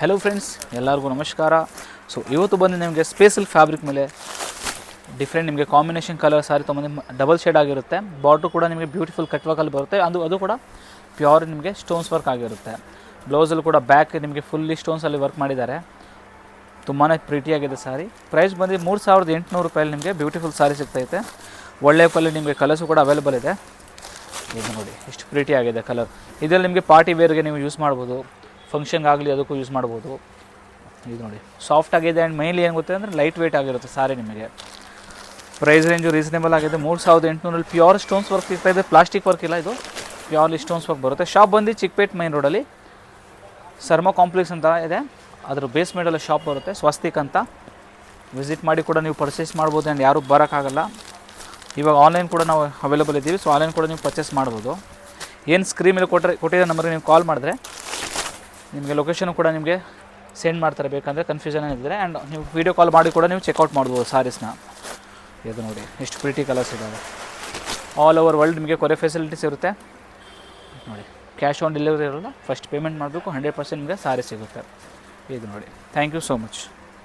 Hello friends, ಎಲ್ಲರಿಗೂ ನಮಸ್ಕಾರ. So ಇವತ್ತು ಬಂದು ನಿಮಗೆ ಸ್ಪೇಸಲ್ ಫ್ಯಾಬ್ರಿಕ್ ಮೇಲೆ ಡಿಫ್ರೆಂಟ್ ನಿಮಗೆ ಕಾಂಬಿನೇಷನ್ ಕಲರ್ ಸಾರಿ ತೊಗೊಂಡು ಡಬಲ್ ಶೇಡ್ ಆಗಿರುತ್ತೆ. ಬಾರ್ಡ್ರು ಕೂಡ ನಿಮಗೆ ಬ್ಯೂಟಿಫುಲ್ ಕಟ್ ವರ್ಕಲ್ಲಿ ಬರುತ್ತೆ. ಅದು ಕೂಡ ಪ್ಯೂರ್ ನಿಮಗೆ ಸ್ಟೋನ್ಸ್ ವರ್ಕ್ ಆಗಿರುತ್ತೆ. ಬ್ಲೌಸಲ್ಲಿ ಕೂಡ ಬ್ಯಾಕ್ ನಿಮಗೆ ಫುಲ್ಲಿ ಸ್ಟೋನ್ಸಲ್ಲಿ ವರ್ಕ್ ಮಾಡಿದ್ದಾರೆ. ತುಂಬಾ ಪ್ರೀಟಿಯಾಗಿದೆ ಸಾರಿ. ಪ್ರೈಸ್ ಬಂದು 3800 ರೂಪಾಯಲ್ಲಿ ನಿಮಗೆ ಬ್ಯೂಟಿಫುಲ್ ಸಾರಿ ಸಿಗ್ತೈತೆ. ಒಳ್ಳೆ ಪಲ್ಲಿ ನಿಮಗೆ ಕಲರ್ಸು ಕೂಡ ಅವೈಲೇಬಲ್ ಇದೆ. ಇದು ನೋಡಿ ಎಷ್ಟು ಪ್ರೀಟಿ ಆಗಿದೆ ಕಲರ್. ಇದರಲ್ಲಿ ನಿಮಗೆ ಪಾರ್ಟಿ ವೇರ್ಗೆ ನೀವು ಯೂಸ್ ಮಾಡ್ಬೋದು, ಫಂಕ್ಷನ್ಗೆ ಆಗಲಿ ಅದಕ್ಕೂ ಯೂಸ್ ಮಾಡ್ಬೋದು. ಇದು ನೋಡಿ ಸಾಫ್ಟ್ ಆಗಿದೆ ಆ್ಯಂಡ್ ಮೈನ್ಲಿ ಏನು ಗೊತ್ತಿದೆ ಅಂದರೆ ಲೈಟ್ ವೆಯ್ಟ್ ಆಗಿರುತ್ತೆ ಸಾರಿ. ನಿಮಗೆ ಪ್ರೈಸ್ ರೇಂಜು ರೀಸನೇಬಲ್ ಆಗಿದೆ. 3800 ಪ್ಯೂರ್ ಸ್ಟೋನ್ಸ್ ವರ್ಕ್ ಇರ್ತಾಯಿದೆ, ಪ್ಲಾಸ್ಟಿಕ್ ವರ್ಕ್ ಇಲ್ಲ, ಇದು ಪ್ಯೂರ್ಲಿ ಸ್ಟೋನ್ಸ್ ವರ್ಕ್ ಬರುತ್ತೆ. ಶಾಪ್ ಬಂದು ಚಿಕ್ಕಪೇಟ್ ಮೈನ್ ರೋಡಲ್ಲಿ ಸರ್ಮಾ ಕಾಂಪ್ಲೆಕ್ಸ್ ಅಂತ ಇದೆ, ಅದ್ರ ಬೇಸ್ಮೆಂಟಲ್ಲಿ ಶಾಪ್ ಬರುತ್ತೆ, ಸ್ವಸ್ತಿಕ್ ಅಂತ. ವಿಸಿಟ್ ಮಾಡಿ ಕೂಡ ನೀವು ಪರ್ಚೇಸ್ ಮಾಡ್ಬೋದು ಆ್ಯಂಡ್ ಯಾರೂ ಬರೋಕ್ಕಾಗಲ್ಲ. ಇವಾಗ ಆನ್ಲೈನ್ ಕೂಡ ನಾವು ಅವೈಲೇಬಲ್ ಇದ್ದೀವಿ. ಸೊ ಆನ್ಲೈನ್ ಕೂಡ ನೀವು ಪರ್ಚೇಸ್ ಮಾಡ್ಬೋದು. ಏನು ಸ್ಕ್ರೀನ್ ಮೇಲೆ ಕೊಟ್ಟಿರೋ ನಂಬರ್ಗೆ ನೀವು ಕಾಲ್ ಮಾಡಿದ್ರೆ ನಿಮಗೆ ಲೊಕೇಶನ್ ಕೂಡ ನಿಮಗೆ ಸೆಂಡ್ ಮಾಡ್ತಾರೆ. ಬೇಕಂದರೆ ಕನ್ಫ್ಯೂಷನ್ ಏನಿದ್ರೆ ಆ್ಯಂಡ್ ನೀವು ವೀಡಿಯೋ ಕಾಲ್ ಮಾಡಿ ಕೂಡ ನೀವು ಚೆಕ್ಔಟ್ ಮಾಡ್ಬೋದು ಸಾರೀಸ್ನ. ಇದು ನೋಡಿ ಎಷ್ಟು ಪ್ರೀಟಿ ಕಲರ್ಸ್ ಇದ್ದಾವೆ. ಆಲ್ ಓವರ್ ವರ್ಲ್ಡ್ ನಿಮಗೆ ಕೊರಿಯರ್ ಫೆಸಿಲಿಟೀಸ್ ಇರುತ್ತೆ. ನೋಡಿ ಕ್ಯಾಶ್ ಆನ್ ಡೆಲಿವರಿ ಇರೋಲ್ಲ, ಫಸ್ಟ್ ಪೇಮೆಂಟ್ ಮಾಡಬೇಕು, 100% ನಿಮಗೆ ಸಾರಿ ಸಿಗುತ್ತೆ. ಇದು ನೋಡಿ. Thank you so much.